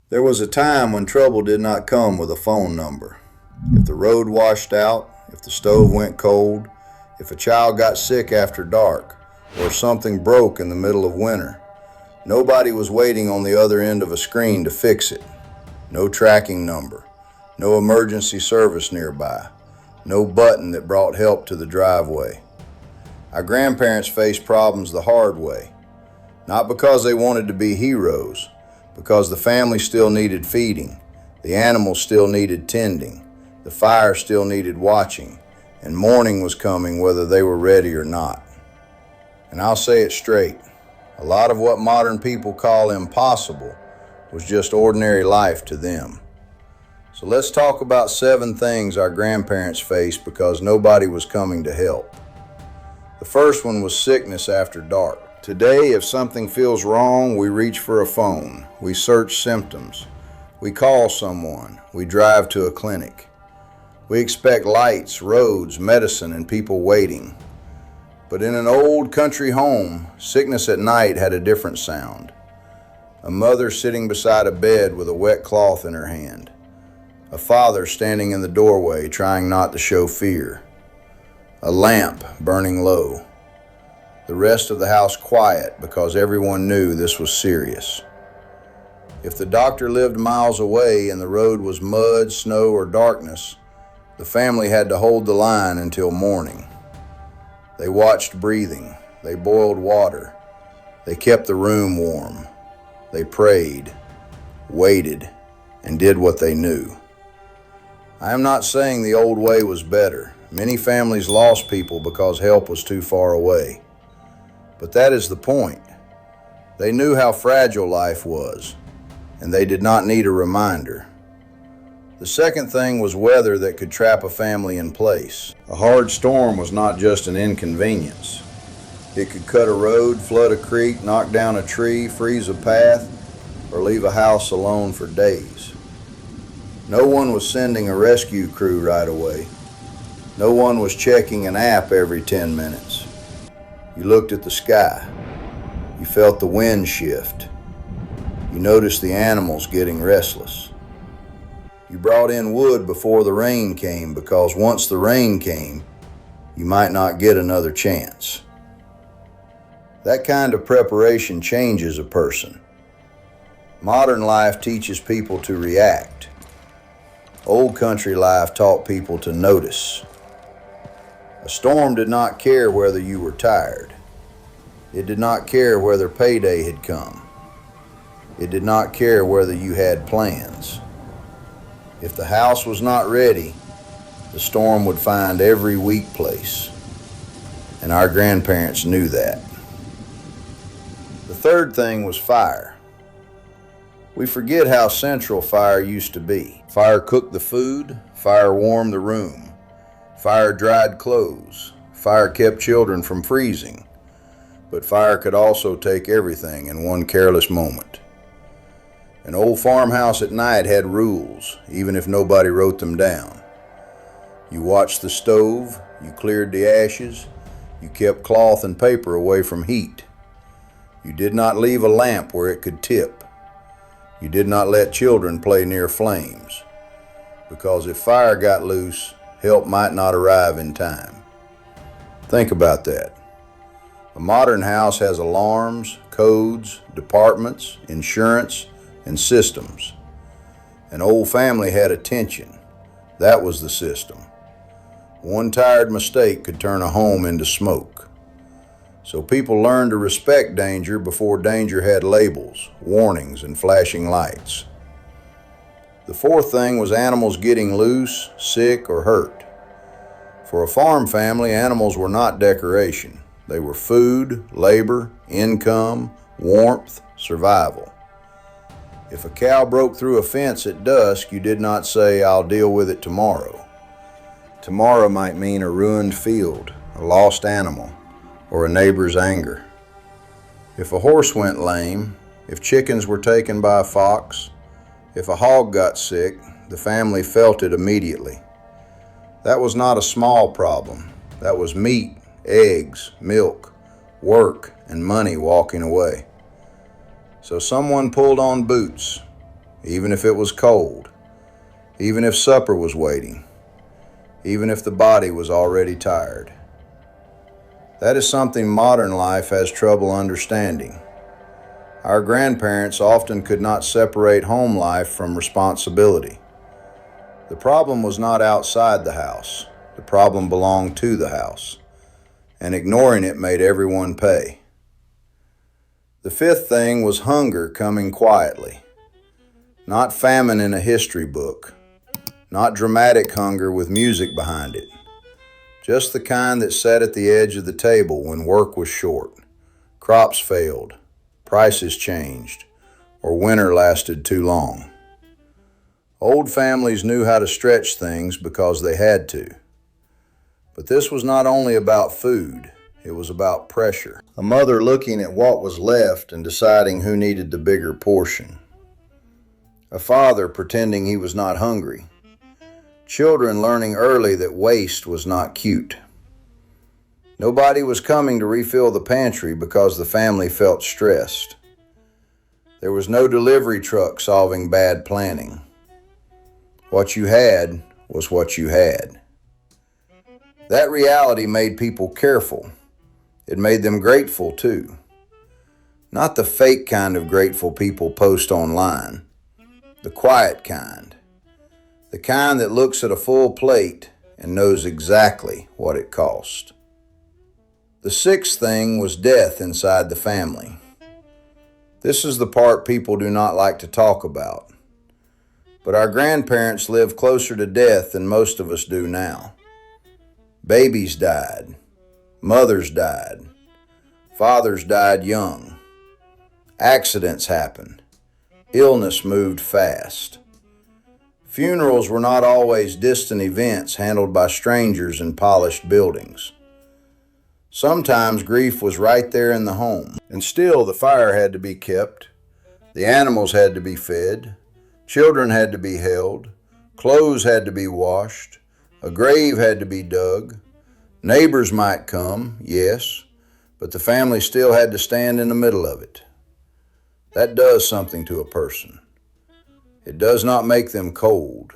There was a time when trouble did not come with a phone number. If the road washed out, if the stove went cold, if a child got sick after dark, or something broke in the middle of winter, nobody was waiting on the other end of a screen to fix it. No tracking number, no emergency service nearby, no button that brought help to the driveway. Our grandparents faced problems the hard way, not because they wanted to be heroes, because the family still needed feeding, the animals still needed tending, the fire still needed watching, and morning was coming whether they were ready or not. And I'll say it straight, a lot of what modern people call impossible was just ordinary life to them. So let's talk about 7 things our grandparents faced because nobody was coming to help. The first one was sickness after dark. Today, if something feels wrong, we reach for a phone, we search symptoms, we call someone, we drive to a clinic. We expect lights, roads, medicine, and people waiting. But in an old country home, sickness at night had a different sound. A mother sitting beside a bed with a wet cloth in her hand. A father standing in the doorway trying not to show fear. A lamp burning low. The rest of the house quiet because everyone knew this was serious. If the doctor lived miles away and the road was mud, snow, or darkness, the family had to hold the line until morning. They watched breathing, they boiled water, they kept the room warm, they prayed, waited, and did what they knew. I am not saying the old way was better. Many families lost people because help was too far away. But that is the point. They knew how fragile life was, and they did not need a reminder. The second thing was weather that could trap a family in place. A hard storm was not just an inconvenience. It could cut a road, flood a creek, knock down a tree, freeze a path, or leave a house alone for days. No one was sending a rescue crew right away. No one was checking an app every 10 minutes. You looked at the sky. You felt the wind shift. You noticed the animals getting restless. You brought in wood before the rain came because once the rain came, you might not get another chance. That kind of preparation changes a person. Modern life teaches people to react. Old country life taught people to notice. A storm did not care whether you were tired. It did not care whether payday had come. It did not care whether you had plans. If the house was not ready, the storm would find every weak place. And our grandparents knew that. The third thing was fire. We forget how central fire used to be. Fire cooked the food, fire warmed the room. Fire dried clothes. Fire kept children from freezing. But fire could also take everything in one careless moment. An old farmhouse at night had rules, even if nobody wrote them down. You watched the stove, you cleared the ashes, you kept cloth and paper away from heat. You did not leave a lamp where it could tip. You did not let children play near flames. Because if fire got loose, help might not arrive in time. Think about that. A modern house has alarms, codes, departments, insurance, and systems. An old family had attention. That was the system. One tired mistake could turn a home into smoke. So people learned to respect danger before danger had labels, warnings, and flashing lights. The fourth thing was animals getting loose, sick, or hurt. For a farm family, animals were not decoration. They were food, labor, income, warmth, survival. If a cow broke through a fence at dusk, you did not say, "I'll deal with it tomorrow." Tomorrow might mean a ruined field, a lost animal, or a neighbor's anger. If a horse went lame, if chickens were taken by a fox, if a hog got sick, the family felt it immediately. That was not a small problem. That was meat, eggs, milk, work, and money walking away. So someone pulled on boots. even if it was cold, even if supper was waiting, even if the body was already tired. That is something modern life has trouble understanding. Our grandparents often could not separate home life from responsibility. The problem was not outside the house. The problem belonged to the house, and ignoring it made everyone pay. The fifth thing was hunger coming quietly. Not famine in a history book, not dramatic hunger with music behind it, just the kind that sat at the edge of the table when work was short, crops failed, prices changed, or winter lasted too long. Old families knew how to stretch things because they had to. But this was not only about food, it was about pressure. A mother looking at what was left and deciding who needed the bigger portion. A father pretending he was not hungry. Children learning early that waste was not cute. Nobody was coming to refill the pantry because the family felt stressed. There was no delivery truck solving bad planning. What you had was what you had. That reality made people careful. It made them grateful too. Not the fake kind of grateful people post online. The quiet kind. The kind that looks at a full plate and knows exactly what it cost. The sixth thing was death inside the family. This is the part people do not like to talk about. But our grandparents lived closer to death than most of us do now. Babies died. Mothers died. Fathers died young. Accidents happened. Illness moved fast. Funerals were not always distant events handled by strangers in polished buildings. Sometimes grief was right there in the home, and still the fire had to be kept, the animals had to be fed, children had to be held, clothes had to be washed, a grave had to be dug. Neighbors might come, yes, but the family still had to stand in the middle of it. That does something to a person. It does not make them cold.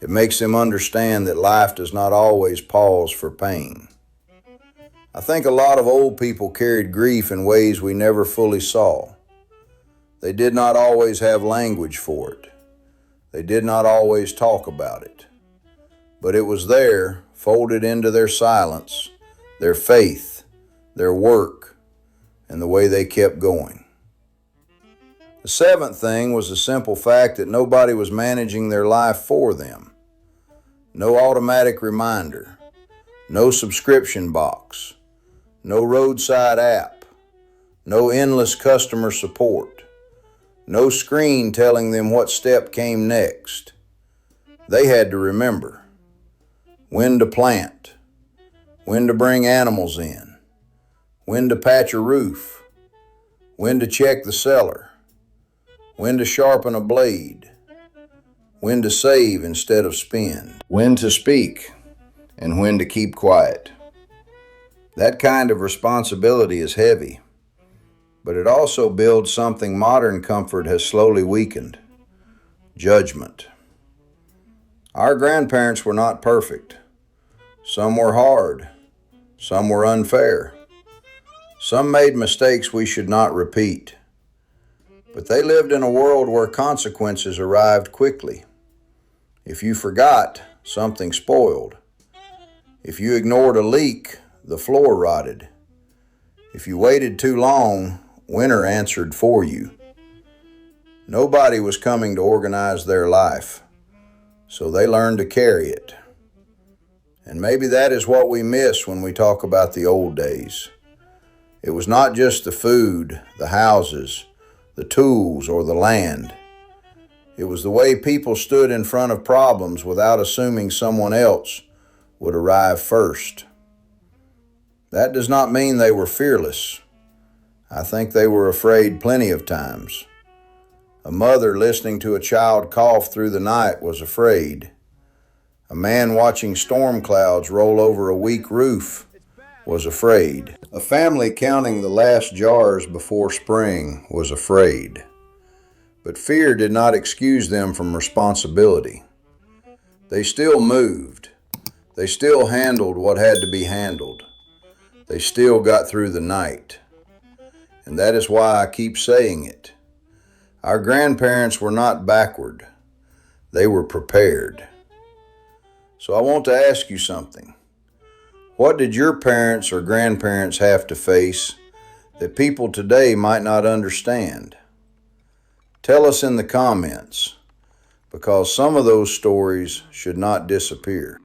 It makes them understand that life does not always pause for pain. I think a lot of old people carried grief in ways we never fully saw. They did not always have language for it. They did not always talk about it. But it was there, folded into their silence, their faith, their work, and the way they kept going. The seventh thing was the simple fact that nobody was managing their life for them. No automatic reminder, no subscription box, no roadside app, no endless customer support, no screen telling them what step came next. They had to remember when to plant, when to bring animals in, when to patch a roof, when to check the cellar, when to sharpen a blade, when to save instead of spend, when to speak, and when to keep quiet. That kind of responsibility is heavy, but it also builds something modern comfort has slowly weakened: judgment. Our grandparents were not perfect. Some were hard. Some were unfair. Some made mistakes we should not repeat. But they lived in a world where consequences arrived quickly. If you forgot, something spoiled. If you ignored a leak, the floor rotted. If you waited too long, winter answered for you. Nobody was coming to organize their life, so they learned to carry it. And maybe that is what we miss when we talk about the old days. It was not just the food, the houses, the tools, or the land. It was the way people stood in front of problems without assuming someone else would arrive first. That does not mean they were fearless. I think they were afraid plenty of times. A mother listening to a child cough through the night was afraid. A man watching storm clouds roll over a weak roof was afraid. A family counting the last jars before spring was afraid. But fear did not excuse them from responsibility. They still moved. They still handled what had to be handled. They still got through the night. And that is why I keep saying it. Our grandparents were not backward. They were prepared. So I want to ask you something. What did your parents or grandparents have to face that people today might not understand? Tell us in the comments, because some of those stories should not disappear.